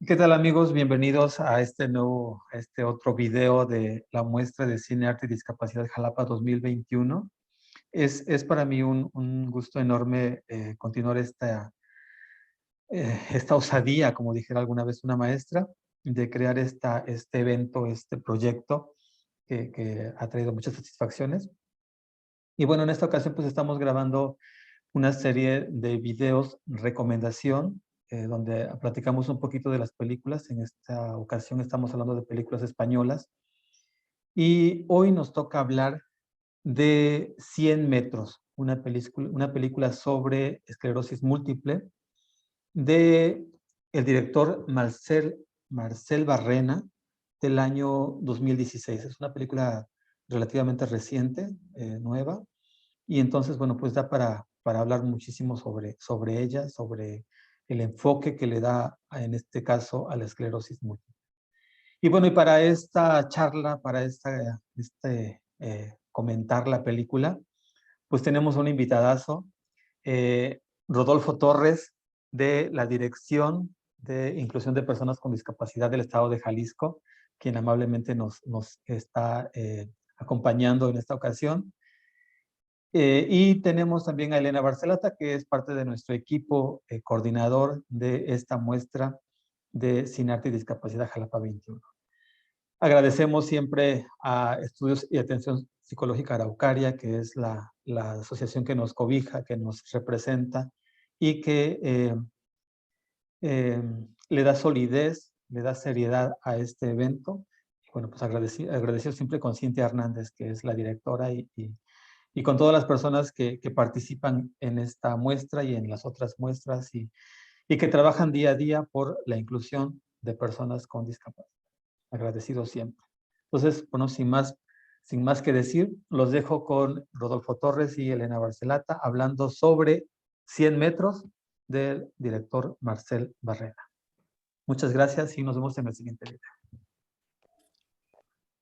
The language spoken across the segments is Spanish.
¿Qué tal, amigos? Bienvenidos a este otro video de la muestra de Cine, Arte y Discapacidad Jalapa 2021. Es para mí un gusto enorme continuar esta osadía, como dijera alguna vez una maestra, de crear este evento, este proyecto que ha traído muchas satisfacciones. Y bueno, en esta ocasión pues estamos grabando una serie de videos recomendación, donde platicamos un poquito de las películas. En esta ocasión estamos hablando de películas españolas. Y hoy nos toca hablar de 100 metros, una película sobre esclerosis múltiple de el director Marcel Barrena del año 2016. Es una película relativamente reciente, nueva, y entonces, bueno, pues da para hablar muchísimo sobre ella, sobre el enfoque que le da, en este caso, a la esclerosis múltiple. Y bueno, y para esta charla, para comentar la película, pues tenemos un invitadazo, Rodolfo Torres, de la Dirección de Inclusión de Personas con Discapacidad del Estado de Jalisco, quien amablemente nos está acompañando en esta ocasión. Y tenemos también a Elena Barcelata, que es parte de nuestro equipo coordinador de esta muestra de Cine, Arte y Discapacidad Jalapa 21. Agradecemos siempre a Estudios y Atención Psicológica Araucaria, que es la asociación que nos cobija, que nos representa y que le da solidez, le da seriedad a este evento. Y bueno, pues agradecido siempre con Cintia Hernández, que es la directora, y con todas las personas que participan en esta muestra y en las otras muestras y que trabajan día a día por la inclusión de personas con discapacidad. Agradecido siempre. Entonces, bueno, sin más que decir, los dejo con Rodolfo Torres y Elena Barcelata hablando sobre 100 metros del director Marcel Barrena. Muchas gracias y nos vemos en el siguiente video.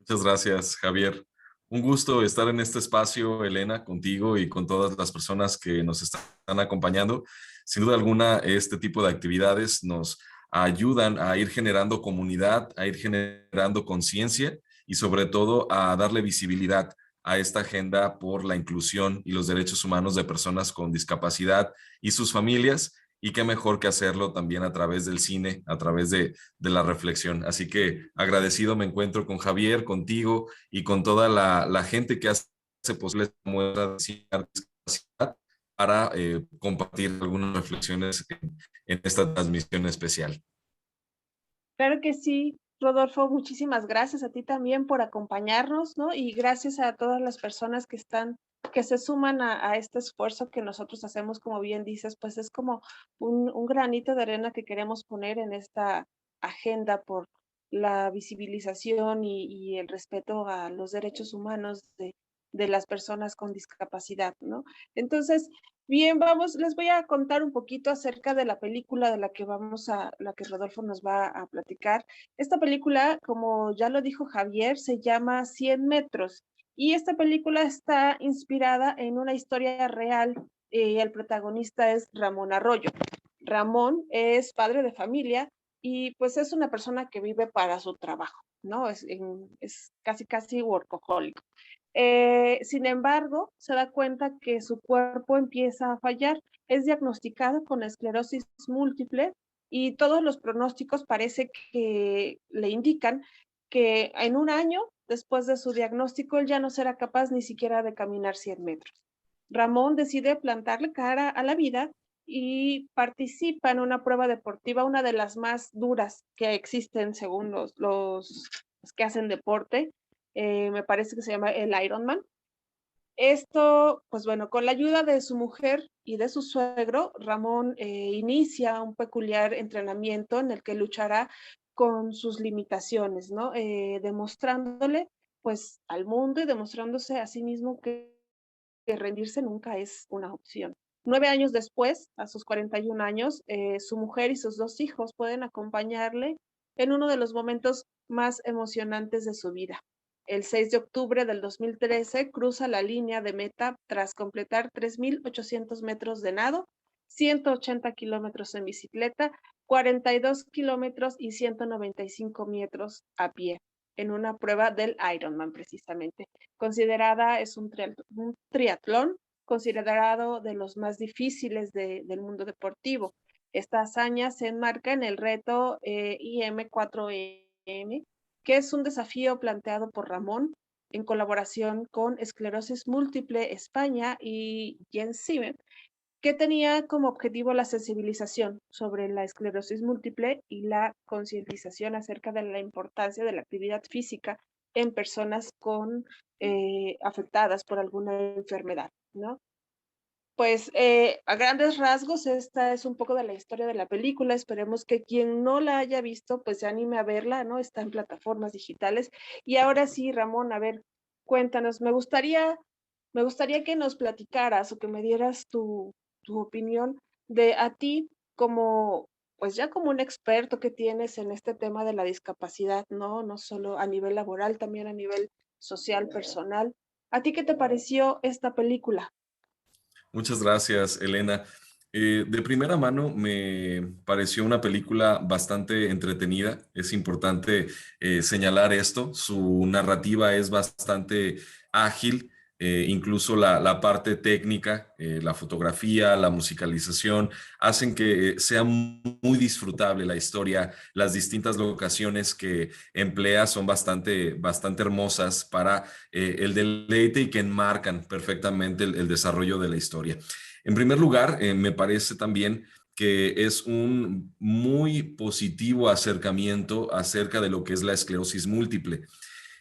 Muchas gracias, Javier. Un gusto estar en este espacio, Elena, contigo y con todas las personas que nos están acompañando. Sin duda alguna, este tipo de actividades nos ayudan a ir generando comunidad, a ir generando conciencia y sobre todo a darle visibilidad a esta agenda por la inclusión y los derechos humanos de personas con discapacidad y sus familias. Y qué mejor que hacerlo también a través del cine, a través de la reflexión. Así que agradecido me encuentro con Javier, contigo y con toda la gente que hace posible esta muestra de discapacidad para compartir algunas reflexiones en esta transmisión especial. Claro que sí, Rodolfo, muchísimas gracias a ti también por acompañarnos, ¿no? Y gracias a todas las personas que se suman a este esfuerzo que nosotros hacemos, como bien dices, pues es como un granito de arena que queremos poner en esta agenda por la visibilización y el respeto a los derechos humanos de las personas con discapacidad, ¿no? Entonces, bien, les voy a contar un poquito acerca de la película de la que Rodolfo nos va a platicar. Esta película, como ya lo dijo Javier, se llama 100 metros y esta película está inspirada en una historia real. El protagonista es Ramón Arroyo. Ramón es padre de familia y pues es una persona que vive para su trabajo, ¿no? Es casi workaholic. Sin embargo, se da cuenta que su cuerpo empieza a fallar. Es diagnosticado con esclerosis múltiple y todos los pronósticos parece que le indican que en un año después de su diagnóstico él ya no será capaz ni siquiera de caminar 100 metros. Ramón decide plantarle cara a la vida y participa en una prueba deportiva, una de las más duras que existen según los que hacen deporte. Me parece que se llama el Ironman. Esto, pues bueno, con la ayuda de su mujer y de su suegro, Ramón inicia un peculiar entrenamiento en el que luchará con sus limitaciones, ¿no? Demostrándole, pues, al mundo y demostrándose a sí mismo que rendirse nunca es una opción. 9 años después, a sus 41 años, su mujer y sus 2 hijos pueden acompañarle en uno de los momentos más emocionantes de su vida. El 6 de octubre del 2013 cruza la línea de meta tras completar 3.800 metros de nado, 180 kilómetros en bicicleta, 42 kilómetros y 195 metros a pie, en una prueba del Ironman precisamente. Es un triatlón considerado de los más difíciles del mundo deportivo. Esta hazaña se enmarca en el reto IM4M, que es un desafío planteado por Ramón en colaboración con Esclerosis Múltiple España y Jens Sieben, que tenía como objetivo la sensibilización sobre la esclerosis múltiple y la concientización acerca de la importancia de la actividad física en personas afectadas por alguna enfermedad, ¿no? Pues a grandes rasgos, esta es un poco de la historia de la película. Esperemos que quien no la haya visto, pues se anime a verla, ¿no? Está en plataformas digitales. Y ahora sí, Ramón, a ver, cuéntanos. Me gustaría que nos platicaras o que me dieras tu opinión de a ti como, pues ya como un experto que tienes en este tema de la discapacidad, ¿no? No solo a nivel laboral, también a nivel social, personal. ¿A ti qué te pareció esta película? Muchas gracias, Elena. De primera mano me pareció una película bastante entretenida. Es importante señalar esto. Su narrativa es bastante ágil. Incluso la parte técnica, la fotografía, la musicalización, hacen que sea muy disfrutable la historia. Las distintas locaciones que emplea son bastante hermosas para el deleite y que enmarcan perfectamente el desarrollo de la historia. En primer lugar, me parece también que es un muy positivo acercamiento acerca de lo que es la esclerosis múltiple.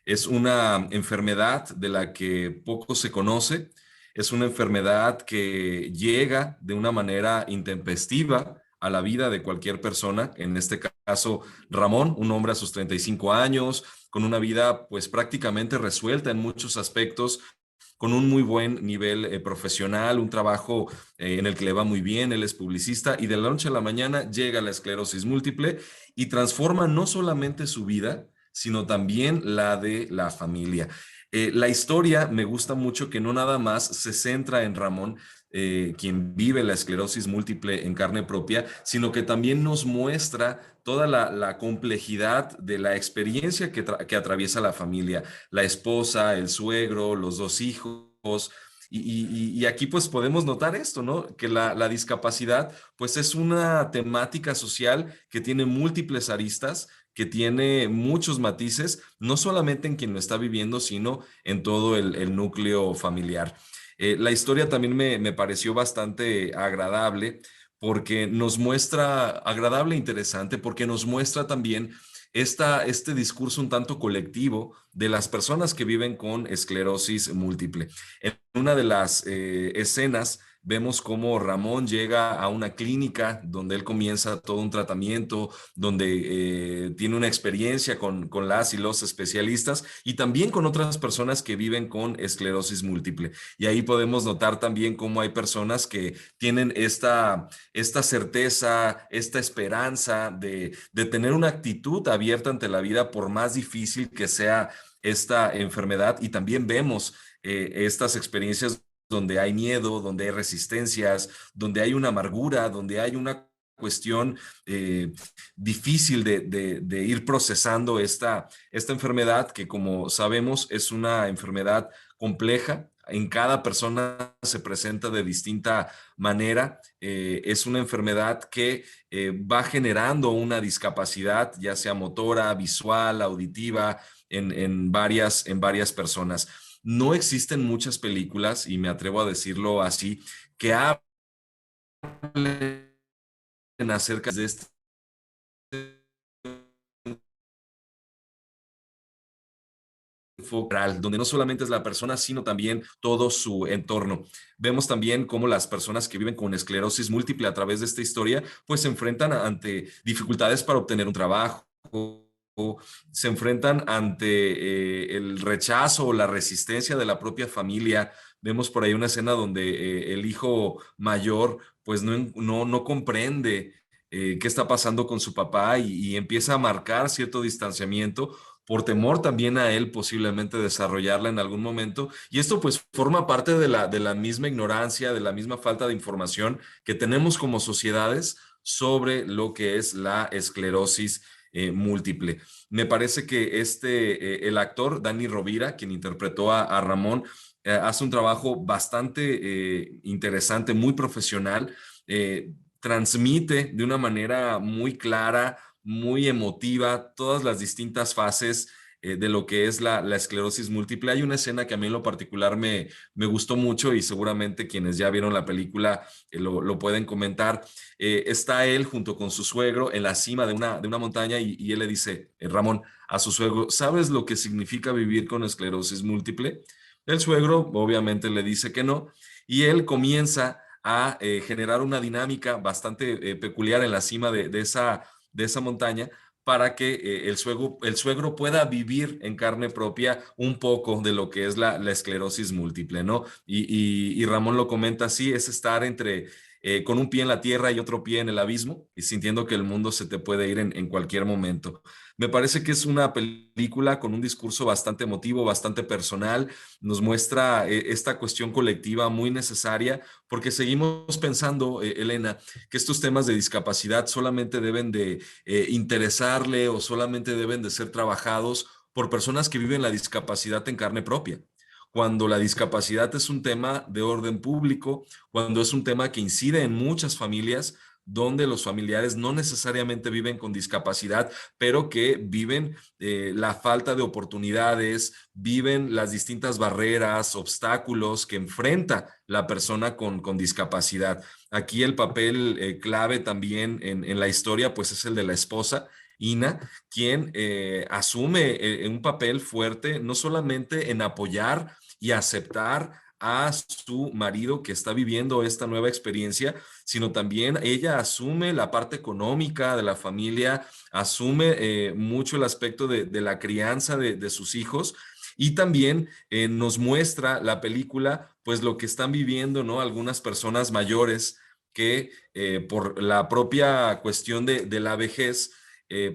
Es una enfermedad de la que poco se conoce, es una enfermedad que llega de una manera intempestiva a la vida de cualquier persona, en este caso Ramón, un hombre a sus 35 años, con una vida pues prácticamente resuelta en muchos aspectos, con un muy buen nivel profesional, un trabajo en el que le va muy bien, él es publicista y de la noche a la mañana llega la esclerosis múltiple y transforma no solamente su vida, sino también la de la familia. La historia me gusta mucho que no nada más se centra en Ramón, quien vive la esclerosis múltiple en carne propia, sino que también nos muestra toda la complejidad de la experiencia que atraviesa la familia, la esposa, el suegro, los dos hijos. Y aquí pues podemos notar esto, ¿no? Que la discapacidad pues es una temática social que tiene múltiples aristas, que tiene muchos matices, no solamente en quien lo está viviendo, sino en todo el núcleo familiar. La historia también me pareció bastante agradable porque nos muestra, agradable e interesante, porque nos muestra también este discurso un tanto colectivo de las personas que viven con esclerosis múltiple. En una de las escenas vemos cómo Ramón llega a una clínica donde él comienza todo un tratamiento, donde tiene una experiencia con las y los especialistas y también con otras personas que viven con esclerosis múltiple. Y ahí podemos notar también cómo hay personas que tienen esta certeza, esta esperanza de tener una actitud abierta ante la vida por más difícil que sea esta enfermedad. Y también vemos estas experiencias donde hay miedo, donde hay resistencias, donde hay una amargura, donde hay una cuestión difícil de ir procesando esta enfermedad que, como sabemos, es una enfermedad compleja. En cada persona se presenta de distinta manera. Es una enfermedad que va generando una discapacidad, ya sea motora, visual, auditiva, en varias personas. No existen muchas películas, y me atrevo a decirlo así, que hablen acerca de este focal, donde no solamente es la persona, sino también todo su entorno. Vemos también cómo las personas que viven con esclerosis múltiple a través de esta historia, pues se enfrentan ante dificultades para obtener un trabajo, se enfrentan ante el rechazo o la resistencia de la propia familia. Vemos por ahí una escena donde el hijo mayor pues no comprende qué está pasando con su papá y empieza a marcar cierto distanciamiento por temor también a él posiblemente desarrollarla en algún momento. Y esto pues forma parte de la misma ignorancia, de la misma falta de información que tenemos como sociedades sobre lo que es la esclerosis múltiple. Me parece que el actor Danny Rovira, quien interpretó a Ramón, hace un trabajo bastante interesante, muy profesional, transmite de una manera muy clara, muy emotiva, todas las distintas fases de lo que es la esclerosis múltiple. Hay una escena que a mí en lo particular me gustó mucho y seguramente quienes ya vieron la película lo pueden comentar. Está él junto con su suegro en la cima de una montaña y él le dice, Ramón, a su suegro, ¿sabes lo que significa vivir con esclerosis múltiple? El suegro obviamente le dice que no y él comienza a generar una dinámica bastante peculiar en la cima de esa montaña para que el suegro pueda vivir en carne propia un poco de lo que es la esclerosis múltiple, ¿no? Y Ramón lo comenta así, es estar entre con un pie en la tierra y otro pie en el abismo y sintiendo que el mundo se te puede ir en cualquier momento. Me parece que es una película con un discurso bastante emotivo, bastante personal, nos muestra esta cuestión colectiva muy necesaria porque seguimos pensando, Elena, que estos temas de discapacidad solamente deben de interesarle o solamente deben de ser trabajados por personas que viven la discapacidad en carne propia. Cuando la discapacidad es un tema de orden público, cuando es un tema que incide en muchas familias, donde los familiares no necesariamente viven con discapacidad, pero que viven la falta de oportunidades, viven las distintas barreras, obstáculos que enfrenta la persona con discapacidad. Aquí el papel clave también en la historia, pues es el de la esposa, Ina, quien asume un papel fuerte, no solamente en apoyar y aceptar a su marido que está viviendo esta nueva experiencia, sino también ella asume la parte económica de la familia, asume mucho el aspecto de la crianza de sus hijos y también nos muestra la película, pues lo que están viviendo, ¿no? Algunas personas mayores que por la propia cuestión de la vejez,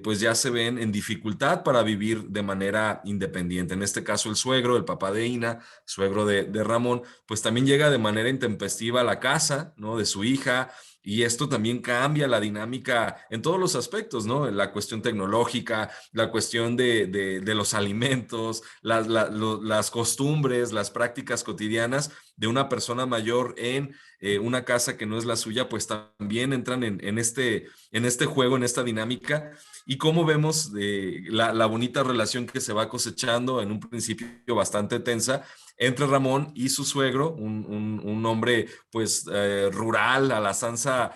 pues ya se ven en dificultad para vivir de manera independiente. En este caso, el suegro, el papá de Ina, suegro de Ramón, pues también llega de manera intempestiva a la casa, ¿no? De su hija. Y esto también cambia la dinámica en todos los aspectos, ¿no? La cuestión tecnológica, la cuestión de los alimentos, las costumbres, las prácticas cotidianas de una persona mayor en una casa que no es la suya, pues también entran en este juego, en esta dinámica. Y cómo vemos la bonita relación que se va cosechando en un principio bastante tensa entre Ramón y su suegro, un hombre pues rural, a la sanza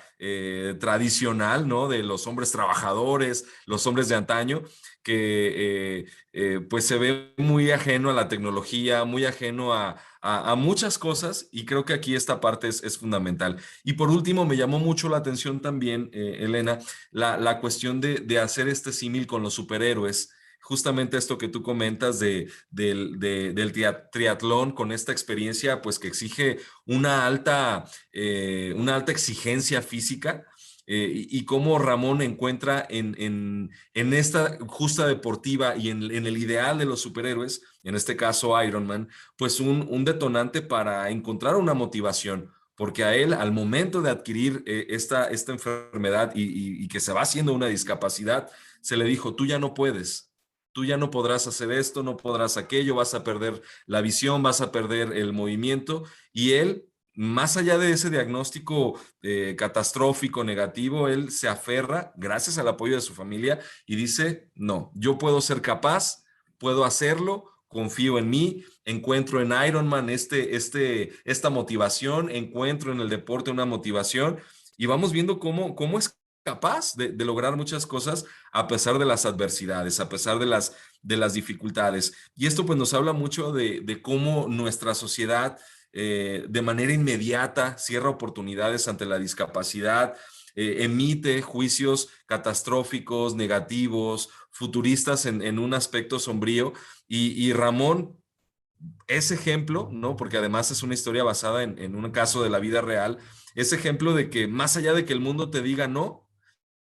tradicional, ¿no? De los hombres trabajadores, los hombres de antaño, que pues se ve muy ajeno a la tecnología, muy ajeno a muchas cosas, y creo que aquí esta parte es fundamental. Y por último, me llamó mucho la atención también, Elena, la cuestión de hacer este símil con los superhéroes. Justamente esto que tú comentas del triatlón con esta experiencia, pues que exige una alta exigencia física, y cómo Ramón encuentra en esta justa deportiva y en el ideal de los superhéroes, en este caso Iron Man, pues un detonante para encontrar una motivación. Porque a él, al momento de adquirir esta enfermedad y que se va haciendo una discapacidad, se le dijo, tú ya no puedes, tú ya no podrás hacer esto, no podrás aquello, vas a perder la visión, vas a perder el movimiento. Y él, más allá de ese diagnóstico catastrófico, negativo, él se aferra, gracias al apoyo de su familia, y dice, no, yo puedo ser capaz, puedo hacerlo, confío en mí, encuentro en Ironman esta motivación, encuentro en el deporte una motivación, y vamos viendo cómo es capaz de lograr muchas cosas a pesar de las adversidades, a pesar de las dificultades. Y esto pues nos habla mucho de cómo nuestra sociedad de manera inmediata cierra oportunidades ante la discapacidad, emite juicios catastróficos, negativos, futuristas en un aspecto sombrío. Y Ramón es ejemplo, ¿no? Porque además es una historia basada en un caso de la vida real, es ejemplo de que más allá de que el mundo te diga no,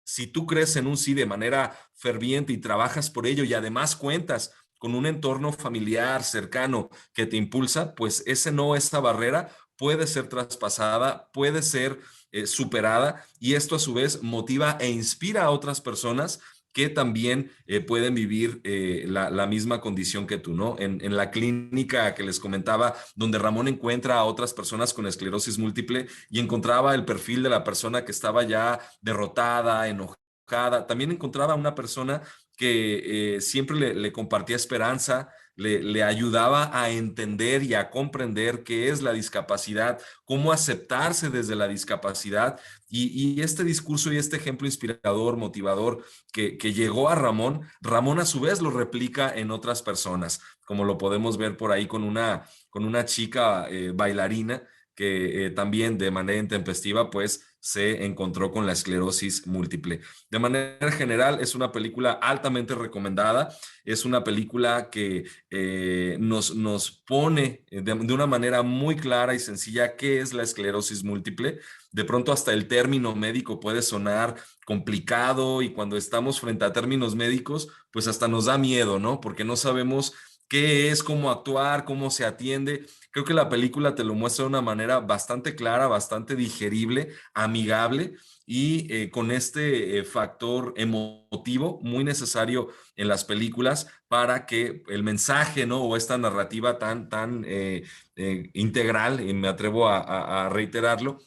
si tú crees en un sí de manera ferviente y trabajas por ello y además cuentas con un entorno familiar cercano que te impulsa, pues ese no, esa barrera puede ser traspasada, puede ser superada, y esto a su vez motiva e inspira a otras personas que también pueden vivir la misma condición que tú, ¿no? En la clínica que les comentaba, donde Ramón encuentra a otras personas con esclerosis múltiple y encontraba el perfil de la persona que estaba ya derrotada, enojada, también encontraba una persona que siempre le compartía esperanza, le ayudaba a entender y a comprender qué es la discapacidad, cómo aceptarse desde la discapacidad, y este discurso y este ejemplo inspirador, motivador que llegó a Ramón, Ramón a su vez lo replica en otras personas, como lo podemos ver por ahí con una chica bailarina que también de manera intempestiva pues se encontró con la esclerosis múltiple. De manera general es una película altamente recomendada, es una película que nos pone de una manera muy clara y sencilla qué es la esclerosis múltiple. De pronto hasta el término médico puede sonar complicado, y cuando estamos frente a términos médicos, pues hasta nos da miedo, ¿no? Porque no sabemos qué es, cómo actuar, cómo se atiende. Creo que la película te lo muestra de una manera bastante clara, bastante digerible, amigable, y con este factor emotivo muy necesario en las películas para que el mensaje, ¿no? O esta narrativa tan integral, y me atrevo a reiterarlo,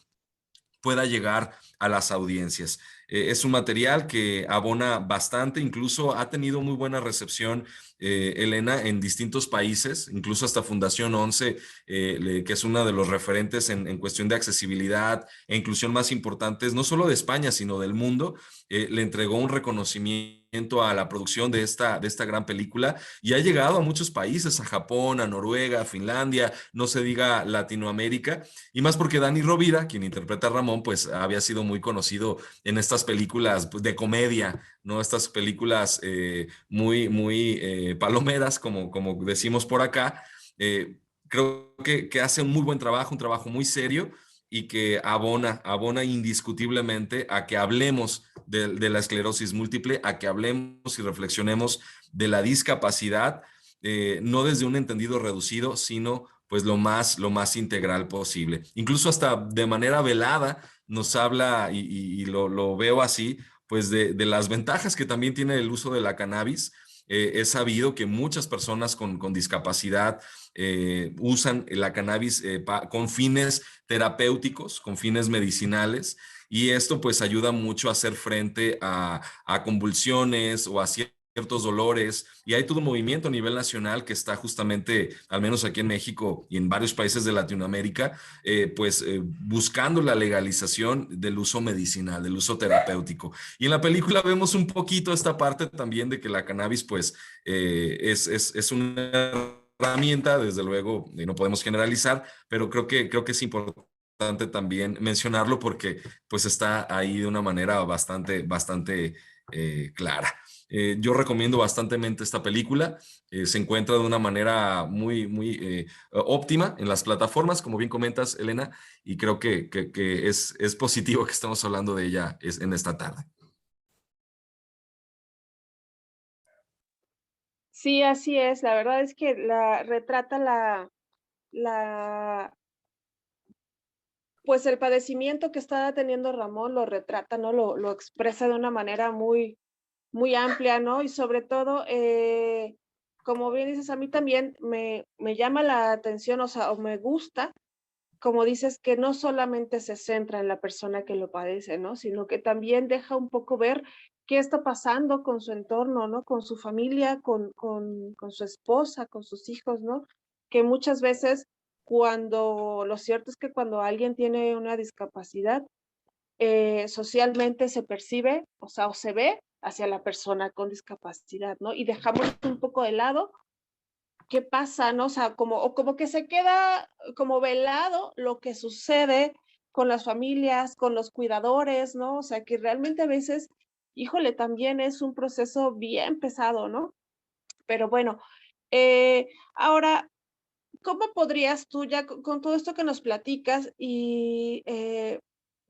pueda llegar a las audiencias. Es un material que abona bastante, incluso ha tenido muy buena recepción, Elena, en distintos países, incluso hasta Fundación 11, que es uno de los referentes en cuestión de accesibilidad e inclusión más importantes, no solo de España, sino del mundo, le entregó un reconocimiento a la producción de esta gran película, y ha llegado a muchos países, a Japón, a Noruega, a Finlandia, no se diga Latinoamérica, y más porque Dani Rovira, quien interpreta a Ramón, pues había sido muy conocido en estas películas pues, de comedia, ¿no? Estas películas muy palomeras, como decimos por acá. Creo que hace un muy buen trabajo, un trabajo muy serio, y que abona indiscutiblemente a que hablemos de la esclerosis múltiple, a que hablemos y reflexionemos de la discapacidad, no desde un entendido reducido, sino pues lo más integral posible. Incluso hasta de manera velada nos habla, y lo veo así, pues de las ventajas que también tiene el uso de la cannabis. Es sabido que muchas personas con discapacidad usan la cannabis con fines terapéuticos, con fines medicinales, y esto pues ayuda mucho a hacer frente a convulsiones o a ciertos dolores, y hay todo un movimiento a nivel nacional que está justamente, al menos aquí en México y en varios países de Latinoamérica, buscando la legalización del uso medicinal, del uso terapéutico. Y en la película vemos un poquito esta parte también de que la cannabis pues es una herramienta, desde luego, y no podemos generalizar, pero creo que es importante también mencionarlo porque pues está ahí de una manera bastante clara. Yo recomiendo bastantemente esta película. Se encuentra de una manera muy óptima en las plataformas, como bien comentas, Elena, y creo que es positivo que estamos hablando de ella en esta tarde. Sí, así es. La verdad es que retrata la, pues el padecimiento que estaba teniendo Ramón, lo retrata, ¿no? Lo expresa de una manera muy amplia, ¿no? Y sobre todo, como bien dices, a mí también me llama la atención, o sea, o me gusta, como dices, que no solamente se centra en la persona que lo padece, ¿no? Sino que también deja un poco ver qué está pasando con su entorno, ¿no? Con su familia, con su esposa, con sus hijos, ¿no? Que muchas veces lo cierto es que cuando alguien tiene una discapacidad, socialmente se percibe, o sea, o se ve hacia la persona con discapacidad, ¿no? Y dejamos un poco de lado qué pasa, ¿no? O sea, como que se queda como velado lo que sucede con las familias, con los cuidadores, ¿no? O sea, que realmente a veces, híjole, también es un proceso bien pesado, ¿no? Pero bueno, ahora, ¿cómo podrías tú ya con todo esto que nos platicas y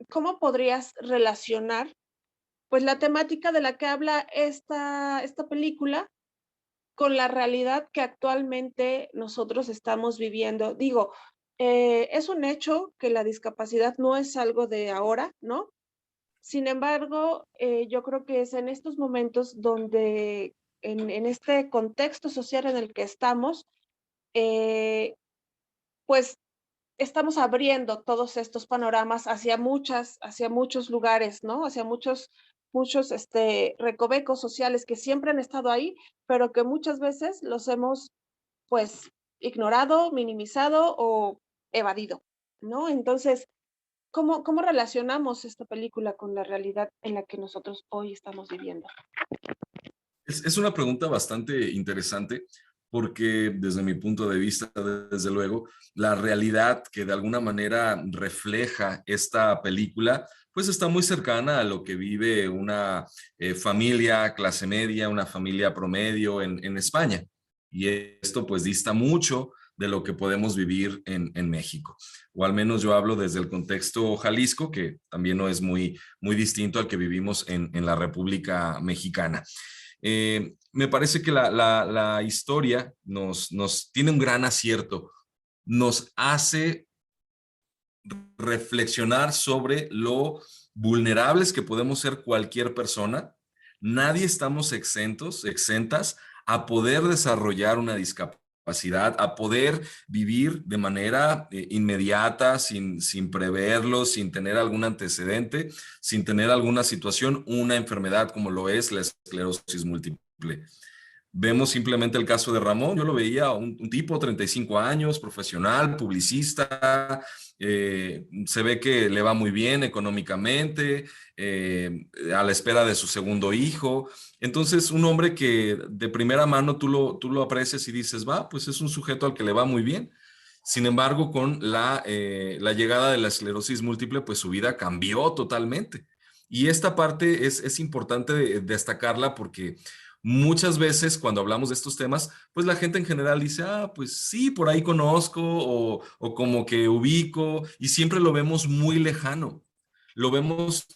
cómo podrías relacionar, pues, la temática de la que habla esta película con la realidad que actualmente nosotros estamos viviendo? Digo, Es un hecho que la discapacidad no es algo de ahora, ¿no? Sin embargo, yo creo que es en estos momentos donde, en este contexto social en el que estamos, eh, pues estamos abriendo todos estos panoramas hacia muchos lugares, ¿no? Hacia muchos, recovecos sociales que siempre han estado ahí, pero que muchas veces los hemos, pues, ignorado, minimizado o evadido, ¿no? Entonces, ¿cómo relacionamos esta película con la realidad en la que nosotros hoy estamos viviendo? Es una pregunta bastante interesante porque desde mi punto de vista, desde luego, la realidad que de alguna manera refleja esta película, pues está muy cercana a lo que vive una familia clase media, una familia promedio en España. Y esto pues dista mucho de lo que podemos vivir en México. O al menos yo hablo desde el contexto Jalisco, que también no es muy distinto al que vivimos en la República Mexicana. Me parece que la historia nos tiene un gran acierto, nos hace reflexionar sobre lo vulnerables que podemos ser cualquier persona. Nadie estamos exentas a poder desarrollar una discapacidad, a poder vivir de manera inmediata, sin preverlo, sin tener algún antecedente, sin tener alguna situación, una enfermedad como lo es la esclerosis múltiple. Vemos simplemente el caso de Ramón. Yo lo veía un tipo, 35 años, profesional, publicista, se ve que le va muy bien económicamente, a la espera de su segundo hijo. Entonces, un hombre que de primera mano tú lo aprecias y dices, va, pues es un sujeto al que le va muy bien. Sin embargo, con la llegada de la esclerosis múltiple, pues su vida cambió totalmente. Y esta parte es importante destacarla porque muchas veces cuando hablamos de estos temas, pues la gente en general dice, ah, pues sí, por ahí conozco o como que ubico y siempre lo vemos muy lejano, lo vemos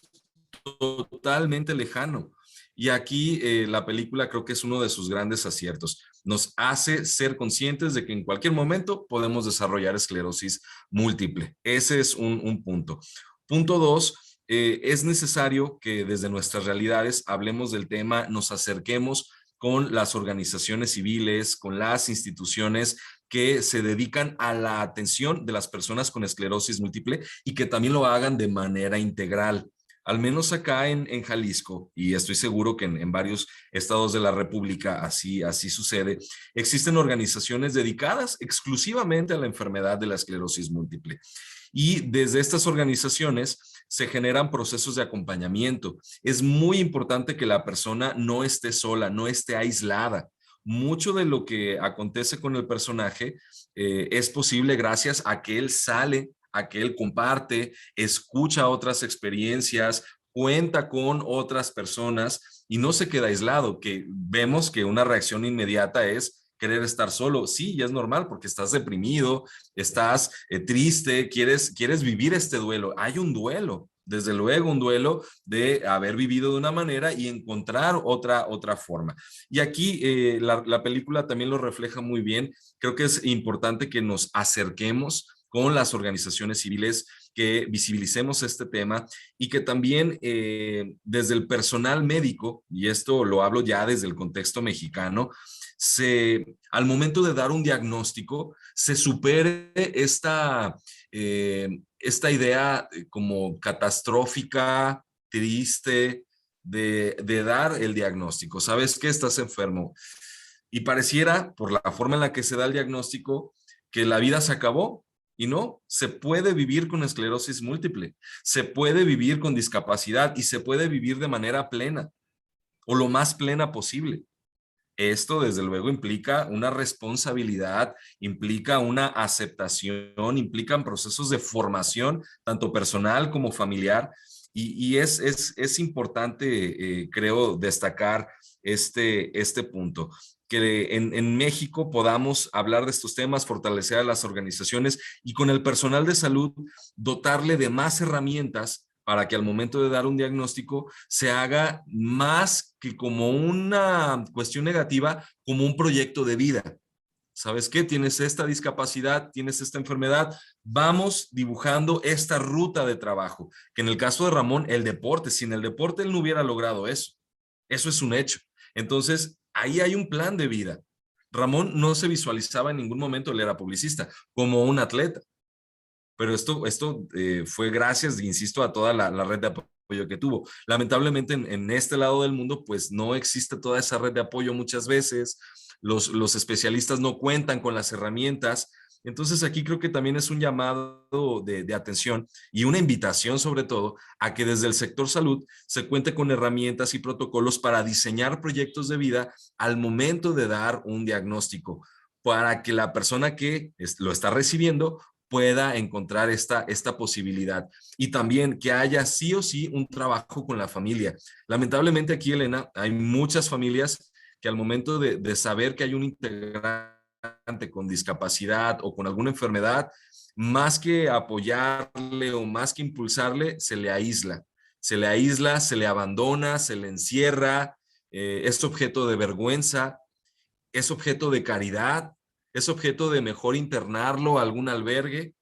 totalmente lejano. Y aquí la película creo que es uno de sus grandes aciertos. Nos hace ser conscientes de que en cualquier momento podemos desarrollar esclerosis múltiple. Ese es un punto. Punto dos, es necesario que desde nuestras realidades hablemos del tema, nos acerquemos con las organizaciones civiles, con las instituciones que se dedican a la atención de las personas con esclerosis múltiple y que también lo hagan de manera integral. Al menos acá en Jalisco, y estoy seguro que en varios estados de la República así sucede, existen organizaciones dedicadas exclusivamente a la enfermedad de la esclerosis múltiple. Y desde estas organizaciones se generan procesos de acompañamiento. Es muy importante que la persona no esté sola, no esté aislada. Mucho de lo que acontece con el personaje es posible gracias a que él sale, a que él comparte, escucha otras experiencias, cuenta con otras personas y no se queda aislado, que vemos que una reacción inmediata es querer estar solo. Sí, ya es normal porque estás deprimido, estás triste, quieres vivir este duelo. Hay un duelo, desde luego un duelo de haber vivido de una manera y encontrar otra forma. Y aquí la película también lo refleja muy bien. Creo que es importante que nos acerquemos con las organizaciones civiles, que visibilicemos este tema y que también desde el personal médico, y esto lo hablo ya desde el contexto mexicano, al momento de dar un diagnóstico, se supere esta idea como catastrófica, triste, de dar el diagnóstico. ¿Sabes que estás enfermo? Y pareciera, por la forma en la que se da el diagnóstico, que la vida se acabó. Y no, se puede vivir con esclerosis múltiple, se puede vivir con discapacidad y se puede vivir de manera plena o lo más plena posible. Esto, desde luego, implica una responsabilidad, implica una aceptación, implican procesos de formación, tanto personal como familiar, y es importante, creo, destacar este punto, que en México podamos hablar de estos temas, fortalecer a las organizaciones y con el personal de salud dotarle de más herramientas para que al momento de dar un diagnóstico se haga más que como una cuestión negativa, como un proyecto de vida. ¿sabes qué? Tienes esta discapacidad, tienes esta enfermedad, vamos dibujando esta ruta de trabajo, que en el caso de Ramón, el deporte, sin el deporte él no hubiera logrado eso. Eso es un hecho. Entonces, ahí hay un plan de vida. Ramón no se visualizaba en ningún momento, él era publicista, como un atleta. Pero esto fue gracias, insisto, a toda la red de apoyo que tuvo. Lamentablemente en este lado del mundo, pues no existe toda esa red de apoyo muchas veces. Los especialistas no cuentan con las herramientas. Entonces aquí creo que también es un llamado de atención y una invitación sobre todo a que desde el sector salud se cuente con herramientas y protocolos para diseñar proyectos de vida al momento de dar un diagnóstico, para que la persona que lo está recibiendo pueda encontrar esta posibilidad. Y también que haya sí o sí un trabajo con la familia. Lamentablemente aquí, Elena, hay muchas familias que al momento de saber que hay un integrante con discapacidad o con alguna enfermedad, más que apoyarle o más que impulsarle, se le aísla. Se le aísla, se le abandona, se le encierra, es objeto de vergüenza, es objeto de caridad, es objeto de mejor internarlo a algún albergue,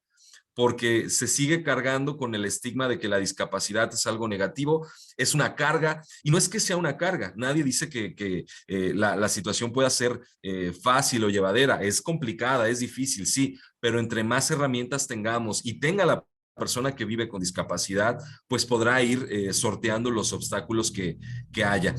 porque se sigue cargando con el estigma de que la discapacidad es algo negativo, es una carga, y no es que sea una carga, nadie dice que la situación pueda ser fácil o llevadera, es complicada, es difícil, sí, pero entre más herramientas tengamos y tenga la persona que vive con discapacidad, pues podrá ir sorteando los obstáculos que haya.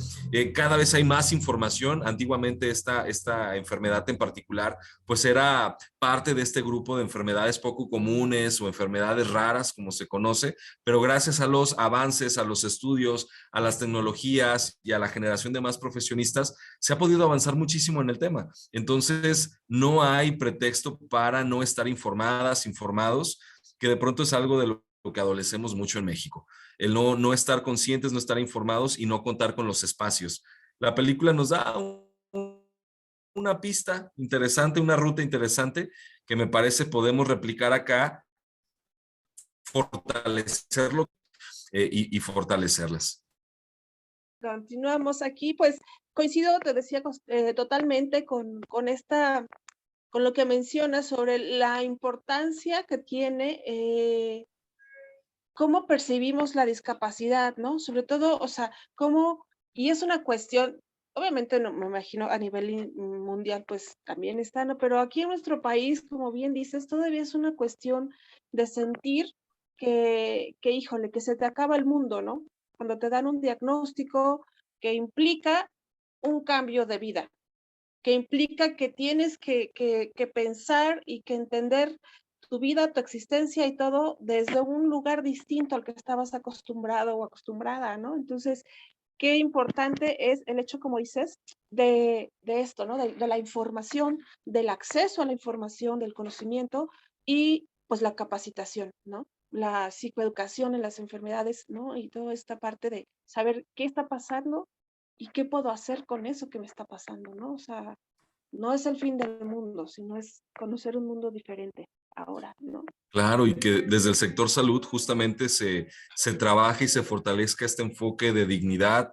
Cada vez hay más información. Antiguamente esta enfermedad en particular, pues era parte de este grupo de enfermedades poco comunes o enfermedades raras, como se conoce, pero gracias a los avances, a los estudios, a las tecnologías y a la generación de más profesionistas, se ha podido avanzar muchísimo en el tema. Entonces, no hay pretexto para no estar informadas, informados, que de pronto es algo de lo que adolecemos mucho en México. El no estar conscientes, no estar informados y no contar con los espacios. La película nos da una pista interesante, una ruta interesante que me parece podemos replicar acá, fortalecerlo y fortalecerlas. Continuamos aquí, pues coincido, te decía, totalmente con lo que mencionas sobre la importancia que tiene cómo percibimos la discapacidad, ¿no? Sobre todo, o sea, y es una cuestión, obviamente no me imagino a nivel mundial, pues también está, ¿no? Pero aquí en nuestro país, como bien dices, todavía es una cuestión de sentir híjole, que se te acaba el mundo, ¿no? Cuando te dan un diagnóstico que implica un cambio de vida, que implica que tienes que pensar y que entender tu vida, tu existencia y todo desde un lugar distinto al que estabas acostumbrado o acostumbrada, ¿no? Entonces, qué importante es el hecho, como dices, de esto, ¿no? De la información, del acceso a la información, del conocimiento y pues la capacitación, ¿no? La psicoeducación en las enfermedades, ¿no? Y toda esta parte de saber qué está pasando y qué puedo hacer con eso que me está pasando, ¿no? O sea, no es el fin del mundo, sino es conocer un mundo diferente ahora, ¿no? Claro, y que desde el sector salud justamente se trabaja y se fortalezca este enfoque de dignidad,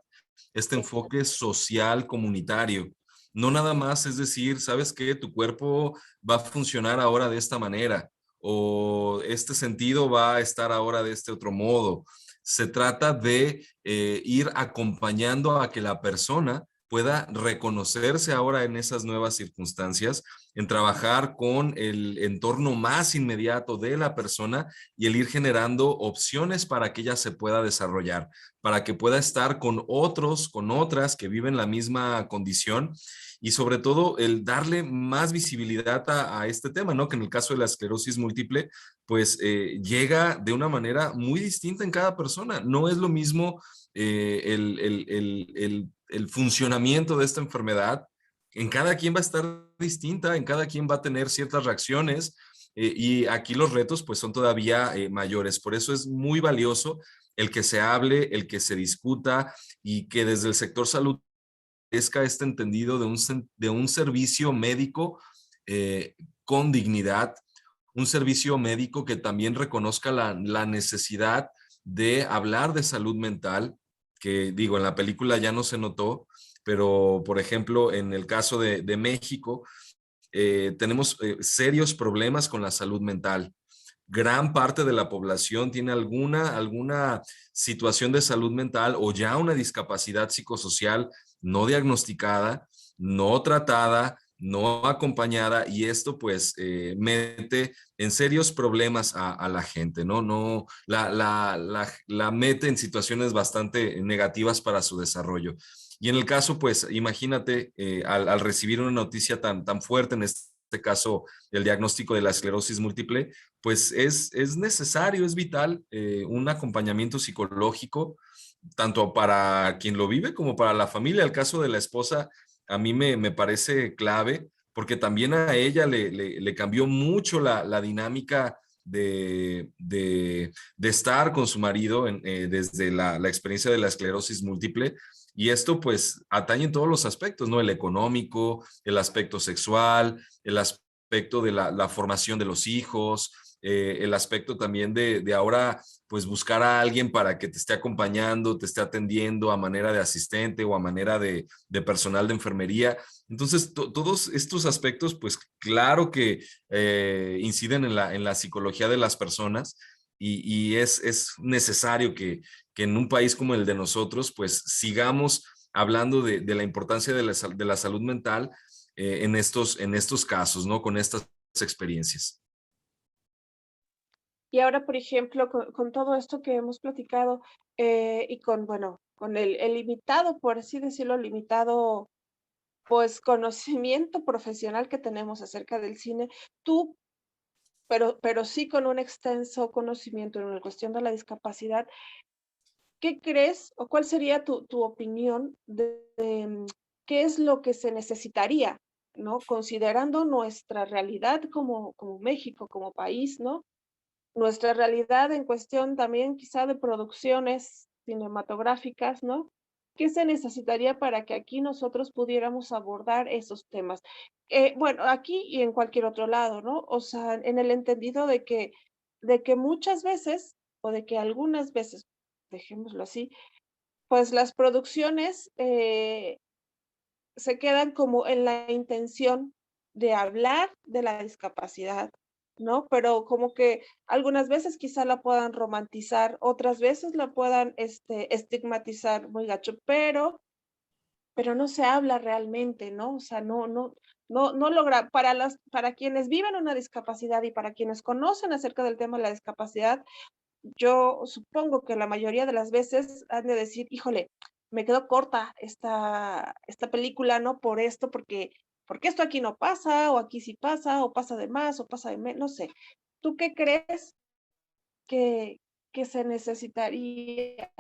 este enfoque social comunitario. No nada más es decir, ¿sabes qué? Tu cuerpo va a funcionar ahora de esta manera o este sentido va a estar ahora de este otro modo. Se trata de ir acompañando a que la persona pueda reconocerse ahora en esas nuevas circunstancias, en trabajar con el entorno más inmediato de la persona y el ir generando opciones para que ella se pueda desarrollar, para que pueda estar con otros, con otras que viven la misma condición y sobre todo el darle más visibilidad a este tema, ¿no? Que en el caso de la esclerosis múltiple, pues llega de una manera muy distinta en cada persona. No es lo mismo el funcionamiento de esta enfermedad. En cada quien va a estar distinta, en cada quien va a tener ciertas reacciones y aquí los retos pues son todavía mayores. Por eso es muy valioso el que se hable, el que se discuta y que desde el sector salud crezca este entendido de un servicio médico con dignidad, un servicio médico que también reconozca la necesidad de hablar de salud mental, que digo, en la película ya no se notó, pero por ejemplo, en el caso de México, tenemos serios problemas con la salud mental. Gran parte de la población tiene alguna situación de salud mental o ya una discapacidad psicosocial no diagnosticada, no tratada, no acompañada, y esto pues mete en serios problemas a la gente, ¿no? La mete en situaciones bastante negativas para su desarrollo. Y en el caso, pues imagínate, al recibir una noticia tan fuerte, en este caso el diagnóstico de la esclerosis múltiple, pues es necesario, es vital un acompañamiento psicológico, tanto para quien lo vive como para la familia. El caso de la esposa a mí me parece clave, porque también a ella le cambió mucho la dinámica de estar con su marido desde la experiencia de la esclerosis múltiple. Y esto pues atañe en todos los aspectos, ¿no? El económico, el aspecto sexual, el aspecto de la formación de los hijos, el aspecto también de ahora pues buscar a alguien para que te esté acompañando, te esté atendiendo a manera de asistente o a manera de personal de enfermería. Entonces, todos estos aspectos, pues claro que inciden en la psicología de las personas, y es necesario que en un país como el de nosotros, pues sigamos hablando de la importancia de la salud mental en estos casos, ¿no? Con estas experiencias. Y ahora, por ejemplo, con todo esto que hemos platicado y con, bueno, con el limitado, por así decirlo, limitado, pues conocimiento profesional que tenemos acerca del cine, tú, pero sí con un extenso conocimiento en la cuestión de la discapacidad, ¿qué crees o cuál sería tu opinión de qué es lo que se necesitaría, ¿no? Considerando nuestra realidad como México, como país, ¿no? Nuestra realidad en cuestión también quizá de producciones cinematográficas, ¿no? ¿Qué se necesitaría para que aquí nosotros pudiéramos abordar esos temas? Bueno, aquí y en cualquier otro lado, ¿no? O sea, en el entendido de que muchas veces, o de que algunas veces, dejémoslo así, pues las producciones se quedan como en la intención de hablar de la discapacidad, ¿no? Pero como que algunas veces quizá la puedan romantizar, otras veces la puedan estigmatizar muy gacho, pero no se habla realmente, ¿no? O sea, no logra, para quienes viven una discapacidad y para quienes conocen acerca del tema de la discapacidad, yo supongo que la mayoría de las veces han de decir, híjole, me quedó corta esta película, ¿no? Por esto, porque esto aquí no pasa, o aquí sí pasa, o pasa de más, o pasa de menos, no sé. ¿Tú qué crees que, que se necesitaría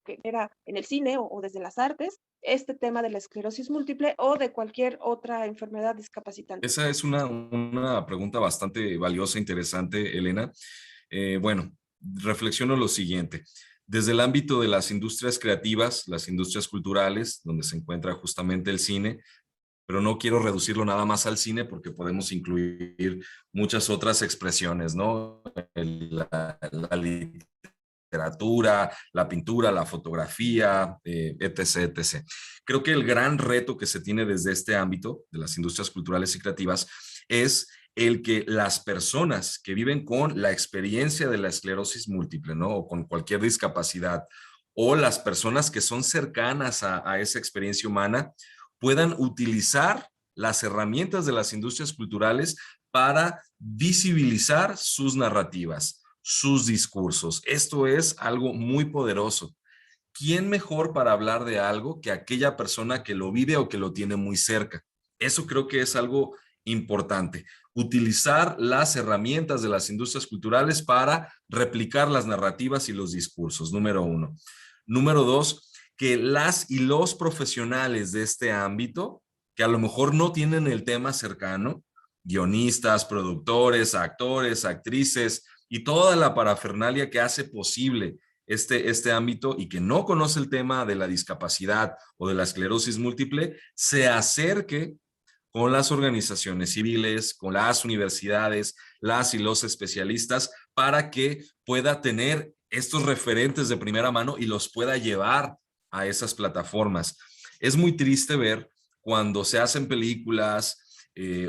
que era en el cine o desde las artes, este tema de la esclerosis múltiple o de cualquier otra enfermedad discapacitante? Esa es una pregunta bastante valiosa, interesante, Elena. Bueno, reflexiono lo siguiente. Desde el ámbito de las industrias creativas, las industrias culturales, donde se encuentra justamente el cine, pero no quiero reducirlo nada más al cine porque podemos incluir muchas otras expresiones, ¿no? La literatura, la pintura, la fotografía, etc., etc. Creo que el gran reto que se tiene desde este ámbito de las industrias culturales y creativas es el que las personas que viven con la experiencia de la esclerosis múltiple, ¿no? O con cualquier discapacidad, o las personas que son cercanas a esa experiencia humana, puedan utilizar las herramientas de las industrias culturales para visibilizar sus narrativas, sus discursos. Esto es algo muy poderoso. ¿Quién mejor para hablar de algo que aquella persona que lo vive o que lo tiene muy cerca? Eso creo que es algo importante. Utilizar las herramientas de las industrias culturales para replicar las narrativas y los discursos, número uno. Número dos, que las y los profesionales de este ámbito, que a lo mejor no tienen el tema cercano, guionistas, productores, actores, actrices y toda la parafernalia que hace posible este ámbito y que no conoce el tema de la discapacidad o de la esclerosis múltiple, se acerque con las organizaciones civiles, con las universidades, las y los especialistas, para que pueda tener estos referentes de primera mano y los pueda llevar a esas plataformas. Es muy triste ver cuando se hacen películas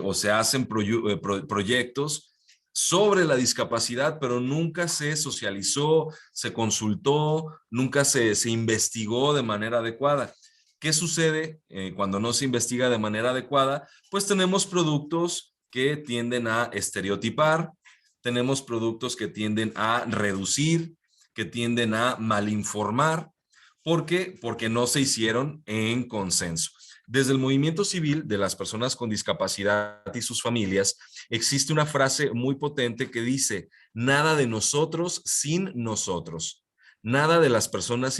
o se hacen proyectos sobre la discapacidad, pero nunca se socializó, se consultó, nunca se investigó de manera adecuada. ¿Qué sucede cuando no se investiga de manera adecuada? Pues tenemos productos que tienden a estereotipar, tenemos productos que tienden a reducir, que tienden a malinformar. ¿Por qué? Porque no se hicieron en consenso. Desde el movimiento civil de las personas con discapacidad y sus familias, existe una frase muy potente que dice, nada de nosotros sin nosotros. Nada de las personas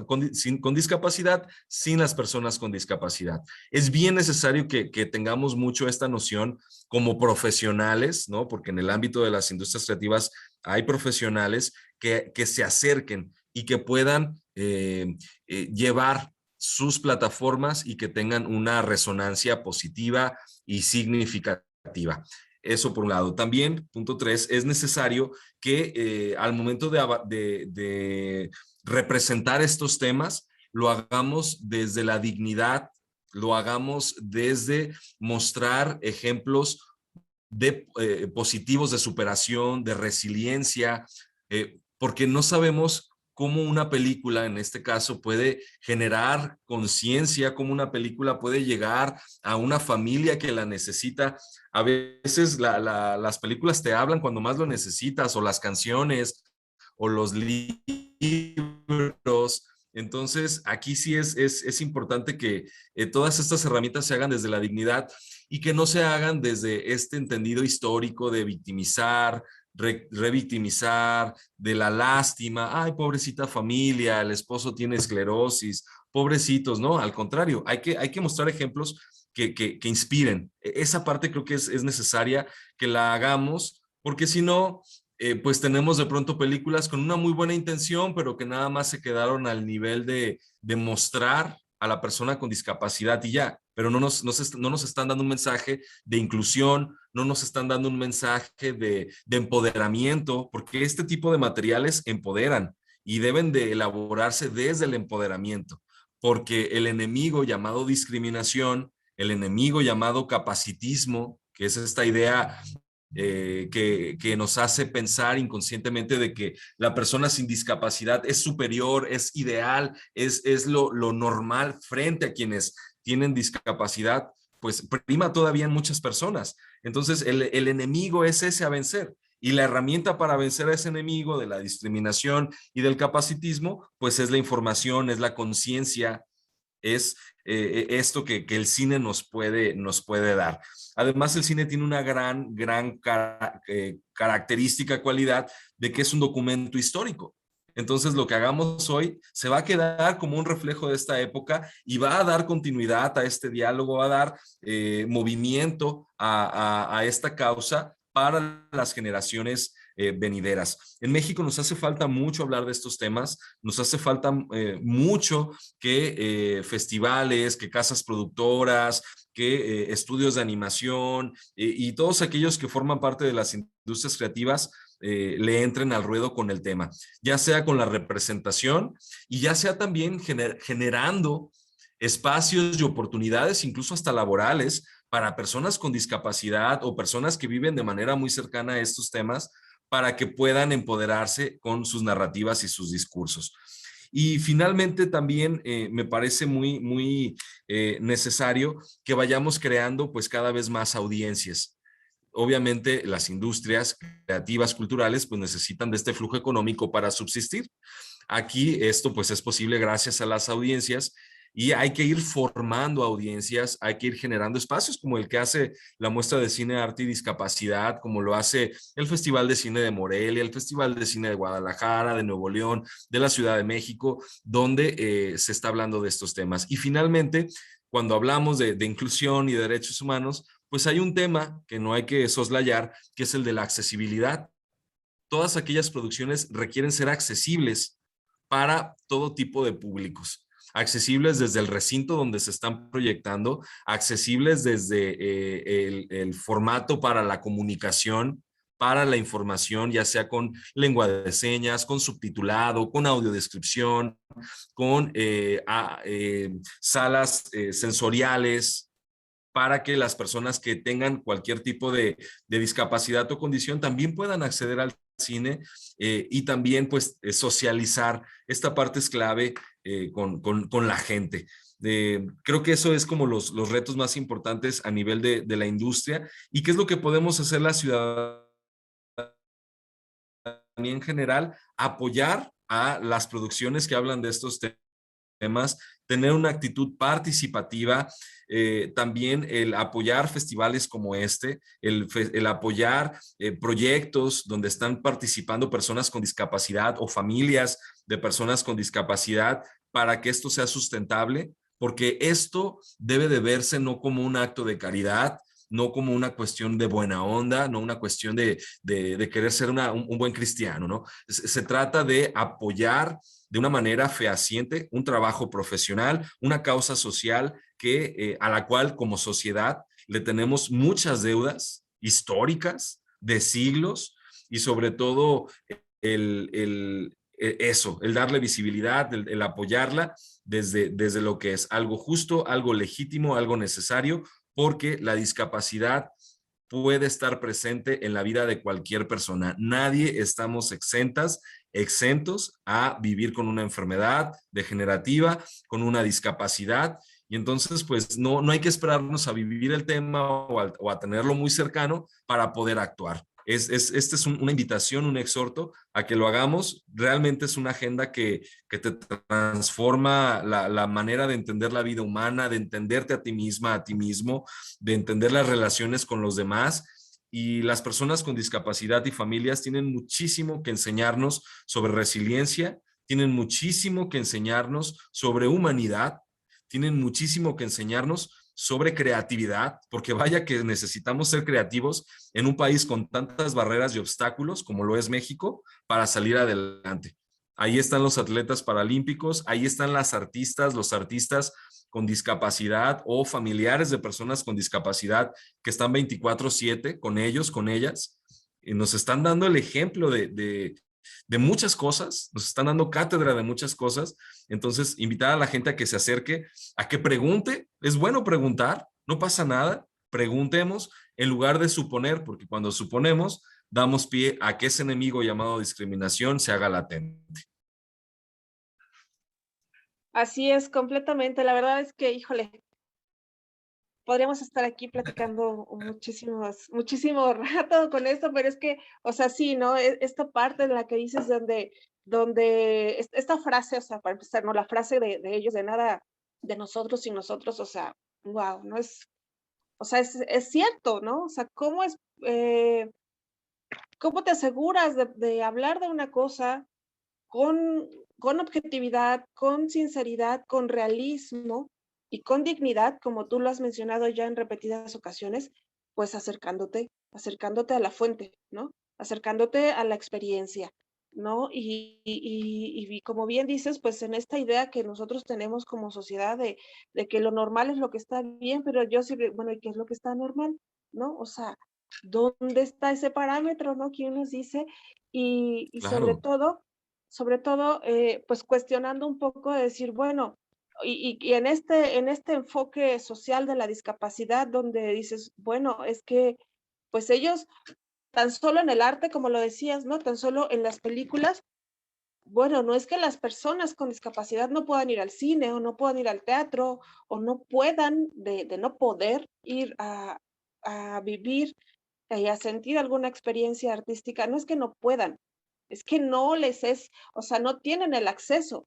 con discapacidad sin las personas con discapacidad. Es bien necesario que tengamos mucho esta noción como profesionales, ¿no? Porque en el ámbito de las industrias creativas hay profesionales que se acerquen y que puedan llevar sus plataformas y que tengan una resonancia positiva y significativa. Eso por un lado. También, punto 3, es necesario que al momento de representar estos temas, lo hagamos desde la dignidad, lo hagamos desde mostrar ejemplos positivos de superación, de resiliencia, porque no sabemos cómo una película, en este caso, puede generar conciencia, cómo una película puede llegar a una familia que la necesita. A veces las películas te hablan cuando más lo necesitas, o las canciones, o los libros. Entonces, aquí sí es importante que todas estas herramientas se hagan desde la dignidad y que no se hagan desde este entendido histórico de victimizar, revictimizar, de la lástima, ay, pobrecita familia, el esposo tiene esclerosis, pobrecitos, ¿no? Al contrario, hay que mostrar ejemplos que inspiren. Esa parte creo que es necesaria que la hagamos, porque si no, pues tenemos de pronto películas con una muy buena intención, pero que nada más se quedaron al nivel de mostrar a la persona con discapacidad y ya, pero no nos están dando un mensaje de inclusión, no nos están dando un mensaje de empoderamiento, porque este tipo de materiales empoderan y deben de elaborarse desde el empoderamiento, porque el enemigo llamado discriminación, el enemigo llamado capacitismo, que es esta idea que nos hace pensar inconscientemente de que la persona sin discapacidad es superior, es ideal, es lo normal frente a quienes tienen discapacidad, pues prima todavía en muchas personas. Entonces el enemigo es ese a vencer. Y la herramienta para vencer a ese enemigo de la discriminación y del capacitismo, pues es la información, es la conciencia, es esto que el cine nos puede dar. Además, el cine tiene una gran característica, cualidad de que es un documento histórico. Entonces, lo que hagamos hoy se va a quedar como un reflejo de esta época y va a dar continuidad a este diálogo, va a dar movimiento a esta causa para las generaciones venideras. En México nos hace falta mucho hablar de estos temas, nos hace falta mucho que festivales, que casas productoras, que estudios de animación y todos aquellos que forman parte de las industrias creativas le entren al ruedo con el tema, ya sea con la representación y ya sea también generando espacios y oportunidades, incluso hasta laborales, para personas con discapacidad o personas que viven de manera muy cercana a estos temas, para que puedan empoderarse con sus narrativas y sus discursos. Y finalmente también me parece muy necesario que vayamos creando pues cada vez más audiencias. Obviamente las industrias creativas, culturales, pues necesitan de este flujo económico para subsistir. Aquí esto pues es posible gracias a las audiencias y hay que ir formando audiencias, hay que ir generando espacios como el que hace la muestra de cine, arte y discapacidad, como lo hace el Festival de Cine de Morelia, el Festival de Cine de Guadalajara, de Nuevo León, de la Ciudad de México, donde se está hablando de estos temas. Y finalmente, cuando hablamos de inclusión y de derechos humanos, pues hay un tema que no hay que soslayar, que es el de la accesibilidad. Todas aquellas producciones requieren ser accesibles para todo tipo de públicos, accesibles desde el recinto donde se están proyectando, accesibles desde el formato para la comunicación, para la información, ya sea con lengua de señas, con subtitulado, con audiodescripción, con salas sensoriales, para que las personas que tengan cualquier tipo de discapacidad o condición también puedan acceder al cine y también pues socializar. Esta parte es clave con la gente. Creo que eso es como los retos más importantes a nivel de la industria y qué es lo que podemos hacer la ciudadanía en general, apoyar a las producciones que hablan de estos temas, tener una actitud participativa, también el apoyar festivales como este, el apoyar proyectos donde están participando personas con discapacidad o familias de personas con discapacidad para que esto sea sustentable, porque esto debe de verse no como un acto de caridad, no como una cuestión de buena onda, no una cuestión de querer ser un buen cristiano, ¿no? Se trata de apoyar de una manera fehaciente un trabajo profesional, una causa social a la cual como sociedad le tenemos muchas deudas históricas de siglos y sobre todo el darle visibilidad, el apoyarla desde lo que es algo justo, algo legítimo, algo necesario, porque la discapacidad puede estar presente en la vida de cualquier persona. Nadie estamos exentos a vivir con una enfermedad degenerativa, con una discapacidad. Y entonces, pues no hay que esperarnos a vivir el tema o a tenerlo muy cercano para poder actuar. Esta es una invitación, un exhorto a que lo hagamos. Realmente es una agenda que te transforma la manera de entender la vida humana, de entenderte a ti misma, a ti mismo, de entender las relaciones con los demás. Y las personas con discapacidad y familias tienen muchísimo que enseñarnos sobre resiliencia, tienen muchísimo que enseñarnos sobre humanidad, tienen muchísimo que enseñarnos sobre creatividad, porque vaya que necesitamos ser creativos en un país con tantas barreras y obstáculos como lo es México para salir adelante. Ahí están los atletas paralímpicos, ahí están las artistas, los artistas con discapacidad o familiares de personas con discapacidad que están 24/7 con ellos, con ellas, y nos están dando el ejemplo de muchas cosas, nos están dando cátedra de muchas cosas. Entonces, invitar a la gente a que se acerque, a que pregunte. Es bueno preguntar, no pasa nada. Preguntemos en lugar de suponer, porque cuando suponemos, damos pie a que ese enemigo llamado discriminación se haga latente. Así es, completamente. La verdad es que, híjole, podríamos estar aquí platicando muchísimo rato con esto, pero es que, o sea, sí, ¿no? Esta parte en la que dices donde esta frase, o sea, para empezar, ¿no? La frase de ellos, de nada de nosotros sin nosotros, o sea, wow, ¿no? O sea, es cierto, ¿no? O sea, eh, cómo te aseguras de hablar de una cosa con, con objetividad, con sinceridad, con realismo y con dignidad, como tú lo has mencionado ya en repetidas ocasiones, pues acercándote a la fuente, ¿no? Acercándote a la experiencia, ¿no? Y como bien dices, pues en esta idea que nosotros tenemos como sociedad de que lo normal es lo que está bien, pero yo sí, bueno, ¿y qué es lo que está normal? ¿No? O sea, ¿dónde está ese parámetro, no? ¿Quién nos dice? Y Claro, sobre todo, pues cuestionando un poco de decir, bueno, y en este enfoque social de la discapacidad, donde dices, bueno, es que, pues ellos, tan solo en el arte, como lo decías, ¿no? Tan solo en las películas, bueno, no es que las personas con discapacidad no puedan ir al cine o no puedan ir al teatro o no puedan, de no poder ir a vivir y a sentir alguna experiencia artística, no es que no puedan, es que no les es, o sea, no tienen el acceso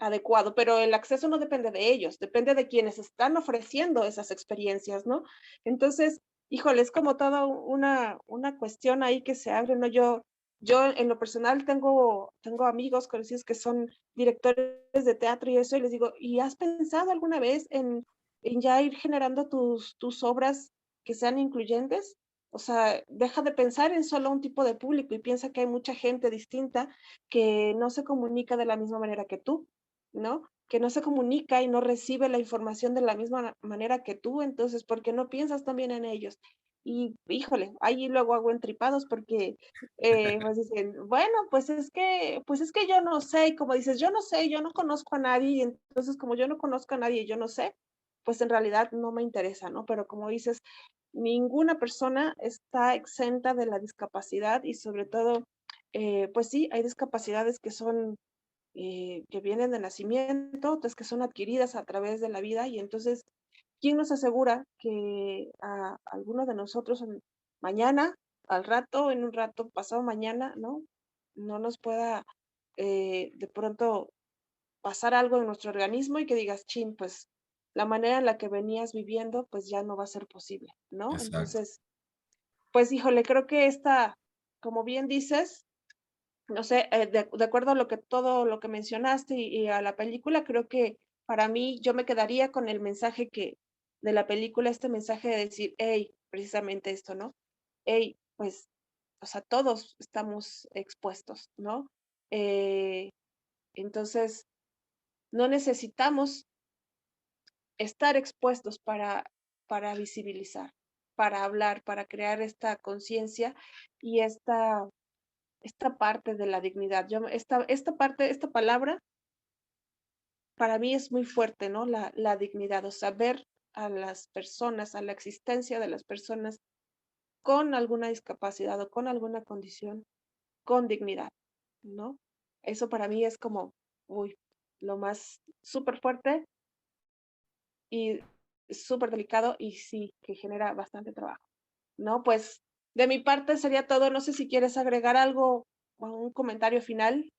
adecuado, pero el acceso no depende de ellos, depende de quienes están ofreciendo esas experiencias, ¿no? Entonces, híjole, es como toda una cuestión ahí que se abre, ¿no? Yo en lo personal tengo amigos conocidos que son directores de teatro y eso, y les digo, ¿y has pensado alguna vez en ya ir generando tus obras que sean incluyentes? O sea, deja de pensar en solo un tipo de público y piensa que hay mucha gente distinta que no se comunica de la misma manera que tú, ¿no? Que no se comunica y no recibe la información de la misma manera que tú, entonces, ¿por qué no piensas también en ellos? Y híjole, ahí luego hago entripados porque pues dicen, bueno, pues es que yo no sé, y como dices, yo no sé, yo no conozco a nadie, y entonces como yo no conozco a nadie, yo no sé, pues en realidad no me interesa, ¿no? Pero como dices, ninguna persona está exenta de la discapacidad y sobre todo, pues sí, hay discapacidades que son, que vienen de nacimiento, otras que son adquiridas a través de la vida y entonces, ¿quién nos asegura que a alguno de nosotros mañana, al rato, en un rato, pasado mañana, ¿no? No nos pueda de pronto pasar algo en nuestro organismo y que digas, chin, pues la manera en la que venías viviendo, pues ya no va a ser posible, ¿no? Exacto. Entonces, pues híjole, creo que esta, como bien dices, no sé, de acuerdo a lo que todo lo que mencionaste y a la película, creo que para mí yo me quedaría con el mensaje que de la película, este mensaje de decir, hey, precisamente esto, ¿no? Hey, pues, o sea, todos estamos expuestos, ¿no? Eh, entonces, no necesitamos estar expuestos para visibilizar, para hablar, para crear esta conciencia y esta parte de la dignidad. Esta parte, esta palabra, para mí es muy fuerte, ¿no? La dignidad, o sea, ver a las personas, a la existencia de las personas con alguna discapacidad o con alguna condición, con dignidad, ¿no? Eso para mí es como, uy, lo más súper fuerte y súper delicado y sí, que genera bastante trabajo, ¿no? Pues de mi parte sería todo. No sé si quieres agregar algo o un comentario final.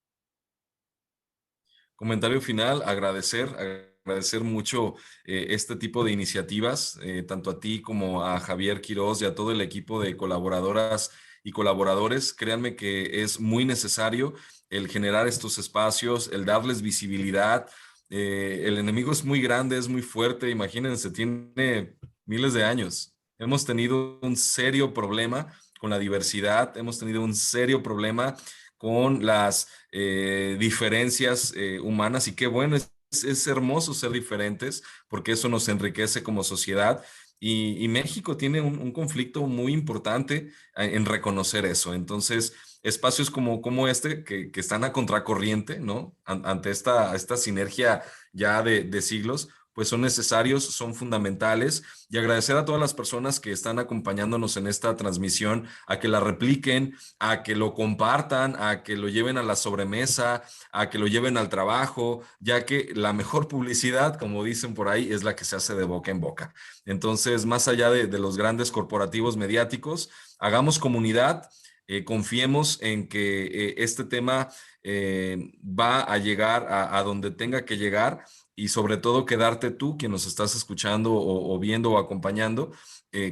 Comentario final, agradecer mucho este tipo de iniciativas, tanto a ti como a Javier Quiroz y a todo el equipo de colaboradoras y colaboradores. Créanme que es muy necesario el generar estos espacios, el darles visibilidad. El enemigo es muy grande, es muy fuerte, imagínense, tiene miles de años. Hemos tenido un serio problema con la diversidad, hemos tenido un serio problema con las diferencias humanas y qué bueno, es hermoso ser diferentes porque eso nos enriquece como sociedad y México tiene un conflicto muy importante en reconocer eso. Entonces, espacios como este que están a contracorriente, ¿no? Ante esta sinergia ya de siglos, pues son necesarios, son fundamentales y agradecer a todas las personas que están acompañándonos en esta transmisión a que la repliquen, a que lo compartan, a que lo lleven a la sobremesa, a que lo lleven al trabajo, ya que la mejor publicidad, como dicen por ahí, es la que se hace de boca en boca. Entonces, más allá de los grandes corporativos mediáticos, hagamos comunidad, confiemos en que este tema va a llegar a donde tenga que llegar y sobre todo quedarte tú, quien nos estás escuchando o viendo o acompañando,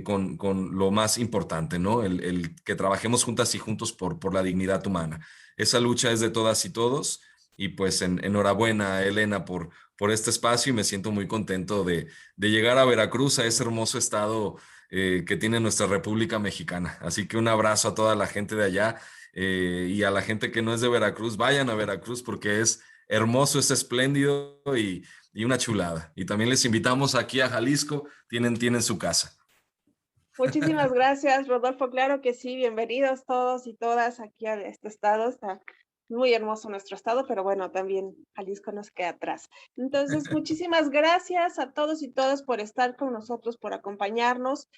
con lo más importante, ¿no? El que trabajemos juntas y juntos por la dignidad humana. Esa lucha es de todas y todos y pues enhorabuena, Elena, por este espacio y me siento muy contento de llegar a Veracruz, a ese hermoso estado que tiene nuestra República Mexicana. Así que un abrazo a toda la gente de allá y a la gente que no es de Veracruz, vayan a Veracruz porque es hermoso, es espléndido y una chulada. Y también les invitamos aquí a Jalisco, tienen su casa. Muchísimas gracias, Rodolfo. Claro que sí, bienvenidos todos y todas aquí a este estado. Está muy hermoso nuestro estado, pero bueno, también Jalisco nos queda atrás. Entonces, muchísimas gracias a todos y todas por estar con nosotros, por acompañarnos,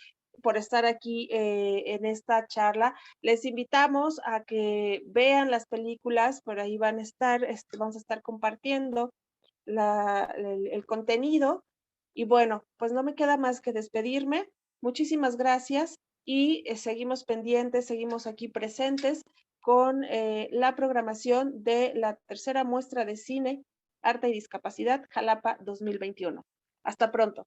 por estar aquí en esta charla. Les invitamos a que vean las películas, por ahí van a estar, vamos a estar compartiendo el contenido. Y bueno, pues no me queda más que despedirme. Muchísimas gracias y seguimos pendientes, seguimos aquí presentes con la programación de la tercera muestra de cine, arte y discapacidad, Jalapa 2021. Hasta pronto.